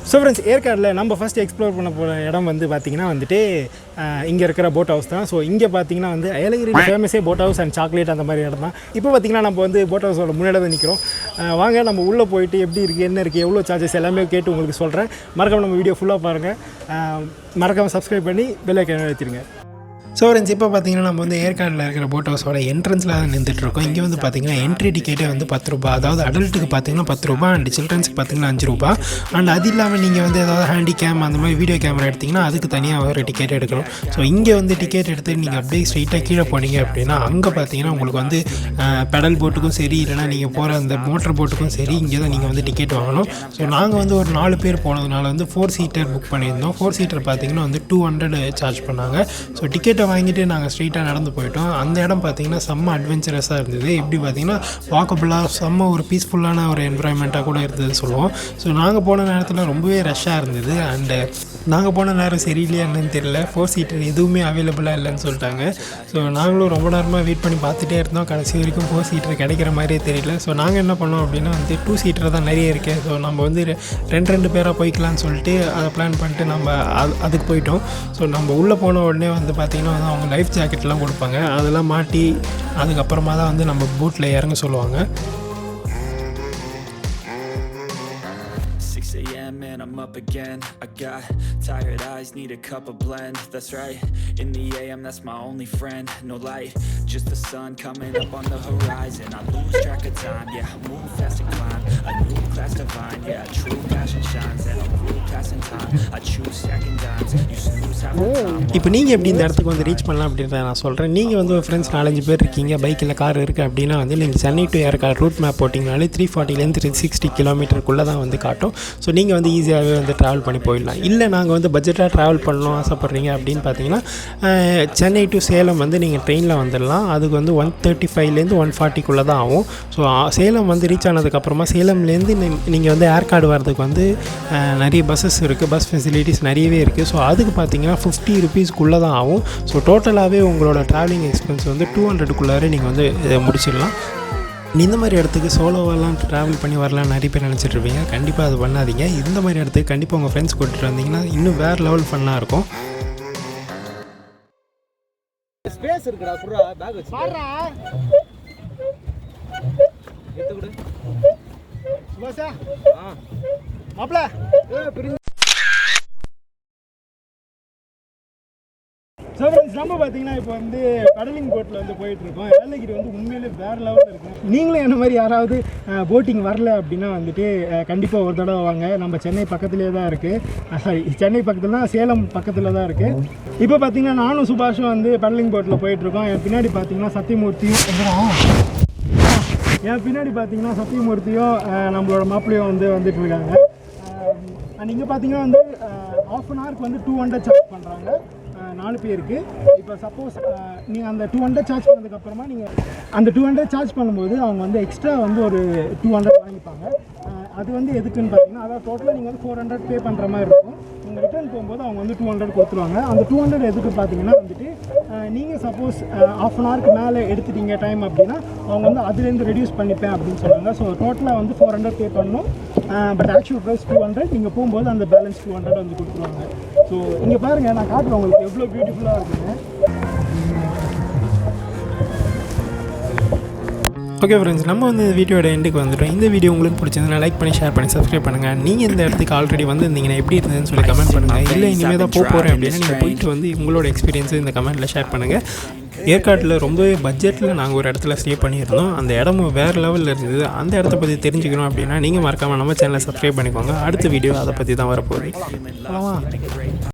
So friends ஏற்காடில் நம்ம first explore பண்ண போகிற இடம் வந்து பார்த்திங்கன்னா வந்துட்டு இங்கே இருக்கிற போட் ஹவுஸ் தான். ஸோ இங்கே பார்த்திங்கன்னா வந்து ஏலகிரி ஃபேமஸே போட் ஹவுஸ் அண்ட் சாக்லேட் அந்த மாதிரி இடம் தான். இப்போ பார்த்திங்கன்னா நம்ம வந்து போட் ஹவுஸோட முன்னாடி தான் நிற்கிறோம். வாங்க நம்ம உள்ளே போயிட்டு எப்படி இருக்குது, என்ன இருக்குது, எவ்வளோ சார்ஜஸ் எல்லாமே கேட்டு உங்களுக்கு சொல்கிறேன். மறக்காமல் நம்ம வீடியோ ஃபுல்லாக பாருங்கள். மறக்காமல் சப்ஸ்கிரைப் பண்ணி பெல் ஐக்கானை வச்சுருங்க. ஸோ ஃப்ரெண்ட்ஸ் இப்போ பார்த்திங்கன்னா நம்ம வந்து ஏற்காடில் இருக்கிற போட் ஹவுஸோட என்ட்ரன்ஸில் தான் நின்றுட்டுருக்கோம். இங்கே வந்து பார்த்திங்கன்னா என்ட்ரி டிக்கெட்டே வந்து 10 ரூபா. அதாவது அடல்ட்டுக்கு பார்த்திங்கன்னா 10 ரூபா அண்ட் சில்ட்ரன்ஸுக்கு பார்த்திங்கன்னா 5 ரூபா. அண்ட் அது இல்லாமல் நீங்கள் வந்து ஏதாவது ஹேண்டி கேம் அந்த மாதிரி வீடியோ கேமரா எடுத்திங்கன்னா அதுக்கு தனியாக ஒரு டிக்கெட் எடுக்கணும். ஸோ இங்கே வந்து டிக்கெட் எடுத்து நீங்கள் அப்படியே ஸ்ட்ரைட்டாக கீழே போனீங்க அப்படின்னா அங்கே பார்த்திங்கன்னா உங்களுக்கு வந்து பெடல் போட்டுக்கும் சரி, இல்லைனா நீங்கள் போகிற அந்த மோட்டர் போட்டுக்கும் சரி, இங்கே தான் நீங்கள் வந்து டிக்கெட் வாங்கணும். ஸோ நாங்கள் வந்து ஒரு 4 பேர் போனதுனால வந்து 4 சீட்டர் புக் பண்ணியிருந்தோம். 4 சீட்டர் பார்த்திங்கன்னா வந்து 200 சார்ஜ் பண்ணாங்க. ஸோ டிக்கெட்டை வாங்கிட்டு நாங்கள் ஸ்ட்ரெயிட்டாக நடந்து போயிட்டோம். அந்த இடம் பார்த்திங்கன்னா செம்ம அட்வென்ச்சரஸாக இருந்தது. எப்படி பார்த்திங்கன்னா வாக்கபுளாக செம்ம ஒரு பீஸ்ஃபுல்லான ஒரு என்வரான்மெண்ட்டாக கூட இருந்ததுன்னு சொல்லுவோம். ஸோ நாங்கள் போன நேரத்தில் ரொம்பவே ரஷ்ஷாக இருந்தது. அண்டு நாங்கள் போன நேரம் சரியில்லையா என்னன்னு தெரியல, 4 சீட்டர் எதுவுமே அவைலபிளாக இல்லைன்னு சொல்லிட்டாங்க. ஸோ நாங்களும் ரொம்ப நேரமாக வெயிட் பண்ணி பார்த்துட்டே இருந்தோம். கடைசி வரைக்கும் 4 சீட்டர் கிடைக்கிற மாதிரியே தெரியல. ஸோ நாங்கள் என்ன பண்ணோம் அப்படின்னா வந்து 2 சீட்டர் தான் நிறைய இருக்குது. ஸோ நம்ம வந்து 2 பேராக போய்க்கலான்னு சொல்லிட்டு அதை பிளான் பண்ணிட்டு நம்ம அதுக்கு போயிட்டோம். ஸோ நம்ம உள்ளே போன உடனே வந்து பார்த்திங்கன்னா வந்து அவங்க லைஃப் ஜாக்கெட்லாம் கொடுப்பாங்க. அதெல்லாம் மாட்டி அதுக்கப்புறமா தான் வந்து நம்ம போட்டில் இறங்க சொல்லுவாங்க. 6 AM and I'm up again. I got tired eyes, need a cup of blend. That's right, in the AM that's my only friend. No light, just the sun coming up on the horizon. I lose track of time, yeah, I move fast and climb a new class divine. Yeah, true passion shines and I'm real passing time. I choose stacking dimes, you snooze half the time. இப்போ நீங்கள் எப்படி இந்த இடத்துக்கு வந்து reach பண்ணலாம் அப்படின்றத நான் சொல்கிறேன். நீங்கள் வந்து ஃப்ரெண்ட்ஸ் 4-5 பேர் இருக்கீங்க, பைக்கில் கார் இருக்குது அப்படின்னா வந்து நீங்கள் Chennai to Yercaud route map போட்டிங்கனாலே 340 360 கிலோமீட்டருக்குள்ளே தான் வந்து காட்டும். ஸோ நீங்கள் வந்து ஈஸியாகவே வந்து ட்ராவல் பண்ணி போயிடலாம். இல்லை நாங்கள் வந்து பட்ஜெட்டாக ட்ராவல் பண்ணணும் ஆசைப்பட்றீங்க அப்படின்னு பார்த்தீங்கன்னா சென்னை டு சேலம் வந்து நீங்கள் ட்ரெயினில் வந்துடலாம். அதுக்கு வந்து 135 140 தான் ஆகும். ஸோ சேலம் வந்து ரீச் ஆனதுக்கப்புறமா சேலம்லேருந்து நீங்கள் வந்து ஏற்காடு வரதுக்கு வந்து நிறைய பஸ்ஸஸ் இருக்குது, பஸ் ஃபெசிலிட்டிஸ் நிறையவே இருக்குது. ஸோ அதுக்கு பார்த்தீங்கன்னா 50 ருபீஸ்க்குள்ளே தான் ஆகும். ஸோ டோட்டலாகவே உங்களோட ட்ராவலிங் எக்ஸ்பென்ஸ் வந்து 200க்குள்ளாரே நீங்கள் வந்து முடிச்சிடலாம். இந்த மாதிரி இடத்துக்கு சோலோவெல்லாம் ட்ராவல் பண்ணி வரலாம் நிறைய பேர் நினச்சிட்ருப்பீங்க. கண்டிப்பாக அது பண்ணாதீங்க. இந்த மாதிரி இடத்துக்கு கண்டிப்பாக உங்கள் ஃப்ரெண்ட்ஸ் கூட்டிகிட்டு வந்தீங்கன்னா இன்னும் வேறு லெவல் ஃபன்னாக இருக்கும். ஸ்பேஸ் இருக்குடா, புறா பேக் வச்சு பாறா எடுத்து கொடு சுபாஷா. மாப்ள ஸோ ஃப்ரெண்ட்ஸ் நம்ம பார்த்தீங்கன்னா இப்போ வந்து கடலிங் போட்டில் வந்து போயிட்டுருக்கோம். ஏலகிரி வந்து உண்மையிலே வேறு லெவலில் இருக்கும். நீங்களும் என்ன மாதிரி யாராவது போட்டிங் வரல அப்படின்னா வந்துட்டு கண்டிப்பாக ஒரு தடவை வாங்க. நம்ம சென்னை பக்கத்துலேயே தான் இருக்குது. சாரி, சென்னை பக்கத்தில் தான், சேலம் பக்கத்தில் தான் இருக்குது. இப்போ பார்த்தீங்கன்னா நானும் சுபாஷும் வந்து கடலிங் போட்டில் போயிட்டுருக்கோம். என் பின்னாடி பார்த்தீங்கன்னா சத்தியமூர்த்தியும் நம்மளோட மாப்பிள்ளையும் வந்துட்டு இருக்காங்க. அண்ட் இங்கே பார்த்தீங்கன்னா வந்து ½ அன் ஹவருக்கு வந்து 200 சார்ஜ் பண்ணுறாங்க 4 பேருக்கு. இப்போ சப்போஸ் நீங்கள் அந்த 200 சார்ஜ் பண்ணதுக்கப்புறமா நீங்கள் அந்த 200 சார்ஜ் பண்ணும்போது அவங்க வந்து எக்ஸ்ட்ரா வந்து ஒரு 200 வாங்கிப்பாங்க. அது வந்து எதுக்குன்னு பார்த்தீங்கன்னா, அதாவது டோட்டலாக நீங்கள் வந்து 400 பே பண்ணுற மாதிரி இருக்கும். நீங்கள் ரிட்டர்ன் போகும்போது அவங்க வந்து 200 கொடுத்துருவாங்க. அந்த 200 எதுக்கு பார்த்தீங்கன்னா வந்துட்டு நீங்கள் சப்போஸ் ½ அன் ஹவருக்கு மேலே எடுத்துட்டீங்க டைம் அப்படின்னா அவங்க வந்து அதுலேருந்து ரெடியூஸ் பண்ணிப்பேன் அப்படின்னு சொன்னாங்க. ஸோ டோட்டலாக வந்து 400 பே பண்ணணும். But actual price 200. நீங்கள் போகும்போது அந்த பேலன்ஸ் 200 வந்து கொடுத்துருவாங்க. ஸோ இங்கே பாருங்கள், நான் காட்டுறேன் உங்களுக்கு எவ்வளோ பியூட்டிஃபுல்லாக இருக்குங்க. ஓகே ஃப்ரெண்ட்ஸ், நம்ம வந்து இந்த வீடியோட எண்டுக்கு வந்துட்டோம். இந்த வீடியோ உங்களுக்கு பிடிச்சிருந்தா லைக் பண்ணி, ஷேர் பண்ணி, சப்ஸ்கிரைப் பண்ணுங்கள். நீங்கள் இந்த இடத்துக்கு ஆல்ரெடி வந்திருந்தீங்கன்னா எப்படி இருந்ததுன்னு சொல்லி கமெண்ட் பண்ணுங்கள். இல்லை இனிமேல் தான் போகிறேன் அப்படின்னா நீங்கள் போயிட்டு வந்து உங்களோட எக்ஸ்பீரியன்ஸை இந்த கமெண்ட்டில் ஷேர் பண்ணுங்கள். ஏற்காட்டில் ரொம்பவே பட்ஜெட்டில் நாங்கள் ஒரு இடத்துல ஸ்டே பண்ணியிருந்தோம். அந்த இடமும் வேறு லெவலில் இருந்தது. அந்த இடத்த பற்றி தெரிஞ்சுக்கணும் அப்படின்னா நீங்கள் மறக்காமல் நம்ம சேனலை சப்ஸ்கிரைப் பண்ணிக்கோங்க. அடுத்த வீடியோ அதை பற்றி தான் வரப்போகுது.